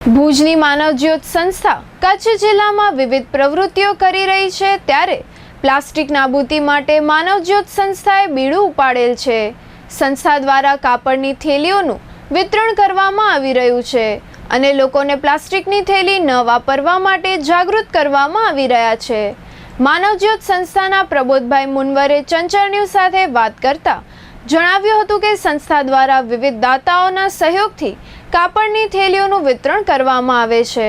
ભુજની માનવજ્યોત સંસ્થા કચ્છ જિલ્લામાં વિવિધ પ્રવૃત્તિઓ કરી રહી છે, ત્યારે પ્લાસ્ટિક નાબૂદી માટે માનવજ્યોત સંસ્થાએ બીડું ઉપાડેલ છે। સંસ્થા દ્વારા કાપડની થેલીઓનું વિતરણ કરવામાં આવી રહ્યું છે અને લોકોને પ્લાસ્ટિકની થેલી ન વાપરવા માટે જાગૃત કરવામાં આવી રહ્યા છે। માનવજ્યોત સંસ્થાના પ્રબોધભાઈ મુનવરે ચંચળ ન્યૂઝ સાથે વાત કરતા જણાવ્યું હતું કે સંસ્થા દ્વારા વિવિધ દાતાઓના સહયોગથી કાપડની થેલીઓનું વિતરણ કરવામાં આવે છે।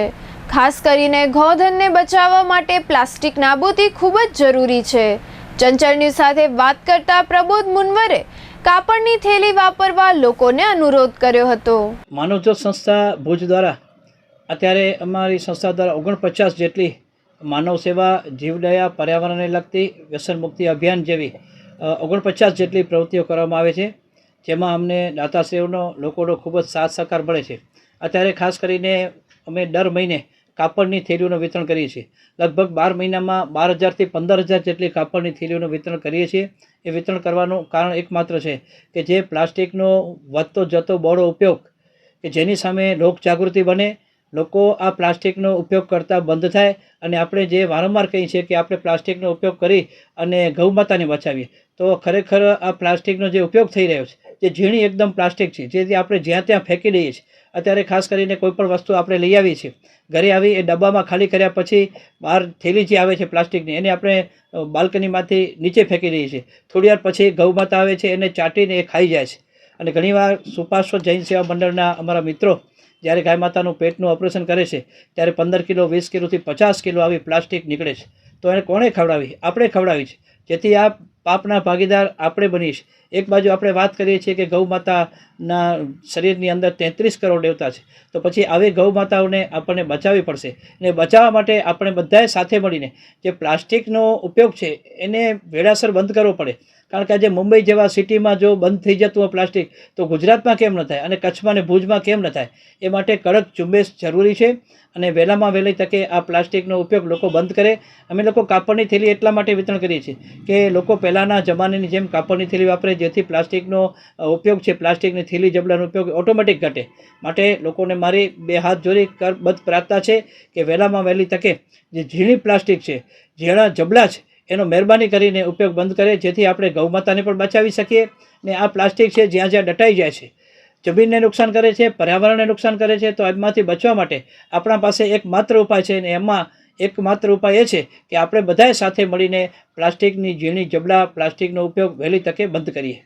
ખાસ કરીને ગૌધનને બચાવવા માટે પ્લાસ્ટિક નાબૂદી ખૂબ જ જરૂરી છે। ચંચળ ન્યૂઝ સાથે વાત કરતા પ્રબોધ મુનવરે કાપડની થેલી વાપરવા લોકોને અનુરોધ કર્યો હતો। માનવજ્યોત સંસ્થા ભુજ દ્વારા અત્યારે અમારી સંસ્થા દ્વારા 49 જેટલી માનવ સેવા, જીવદયા, પર્યાવરણને લગતી, વ્યસન મુક્તિ અભિયાન જેવી 49 જેટલી પ્રવૃત્તિઓ કરવામાં આવે છે, જેમાં અમને દાતાશ્રીઓનો લોકોનો ખૂબ જ સાથ સહકાર મળે છે। અત્યારે ખાસ કરીને અમે દર મહિને કાપડની થેલીઓનું વિતરણ કરીએ છીએ। લગભગ 12 મહિનામાં 12,000 થી 15,000 જેટલી કાપડની થેલીઓનું વિતરણ કરીએ છીએ। એ વિતરણ કરવાનું કારણ એકમાત્ર છે કે જે પ્લાસ્ટિકનો વધતો જતો બહોળો ઉપયોગ કે જેની સામે લોક જાગૃતિ બને, લોકો આ પ્લાસ્ટિકનો ઉપયોગ કરતા બંધ થાય અને આપણે જે વારંવાર કહીએ છીએ કે આપણે પ્લાસ્ટિકનો ઉપયોગ કરી અને ગૌમાતાને બચાવીએ, તો ખરેખર આ પ્લાસ્ટિકનો જે ઉપયોગ થઈ રહ્યો છે જે ઝીણી એકદમ પ્લાસ્ટિક છે, જેથી આપણે જ્યાં ત્યાં ફેંકી દઈએ છીએ। અત્યારે ખાસ કરીને કોઈ પણ વસ્તુ આપણે લઈ આવીએ છીએ, ઘરે આવી એ ડબ્બામાં ખાલી કર્યા પછી બહાર થેલી જે આવે છે પ્લાસ્ટિકની, એને આપણે બાલ્કનીમાંથી નીચે ફેંકી દઈએ છીએ। થોડી વાર પછી ગૌમાતા આવે છે, એને ચાટીને એ ખાઈ જાય છે। અને ઘણીવાર સુપાશ્વ જૈન સેવા મંડળના અમારા મિત્રો જ્યારે ગાય માતાનું પેટનું ઓપરેશન કરે છે ત્યારે 15 કિલો, 20 કિલોથી 50 કિલો આવી પ્લાસ્ટિક નીકળે છે, તો એને કોણે ખવડાવી? આપણે ખવડાવી છે, જેથી આ પાપના ભાગીદાર આપણે બનીએ છીએ। એક બાજુ આપણે વાત કરીએ છીએ કે ગૌ માતાના શરીરની અંદર 33 કરોડ દેવતા છે, તો પછી આવી ગૌ માતાઓને આપણને બચાવવી પડશે અને બચાવવા માટે આપણે બધાએ સાથે મળીને જે પ્લાસ્ટિકનો ઉપયોગ છે એને વેળાસર બંધ કરવો પડે। કારણ કે આજે મુંબઈ જેવા સિટીમાં જો બંધ થઈ જતું હોય પ્લાસ્ટિક, તો ગુજરાતમાં કેમ ન થાય અને કચ્છમાં અને ભુજમાં કેમ ન થાય? એ માટે કડક ઝુંબેશ જરૂરી છે અને વહેલામાં વહેલી તકે આ પ્લાસ્ટિકનો ઉપયોગ લોકો બંધ કરે। અમે લોકો કાપડની થેલી એટલા માટે વિતરણ કરીએ છીએ કે લોકો પહેલાંના જમાનાની જેમ કાપડની થેલી વાપરે, જેથી પ્લાસ્ટિકનો ઉપયોગ છે, પ્લાસ્ટિકની થેલી જબલાનો ઉપયોગ ઓટોમેટિક ઘટે। માટે લોકોને મારી 2 હાથ જોડી કરબદ્ધ પ્રાર્થના છે કે વહેલામાં વહેલી તકે જે ઝીણી પ્લાસ્ટિક છે, ઝીણા જબલા છે, એનો મહેરબાની કરીને ઉપયોગ બંધ કરે, જેથી આપણે ગૌમાતાને પણ બચાવી શકીએ। ને આ પ્લાસ્ટિક છે જ્યાં જ્યાં દટાઈ જાય છે, જમીનને નુકસાન કરે છે, પર્યાવરણને નુકસાન કરે છે, તો એમાંથી બચવા માટે આપણા પાસે એકમાત્ર ઉપાય છે અને એમાં એકમાત્ર ઉપાય એ છે કે આપણે બધાએ સાથે મળીને પ્લાસ્ટિકની ઝીણી જબલા, પ્લાસ્ટિકનો ઉપયોગ વહેલી તકે બંધ કરીએ।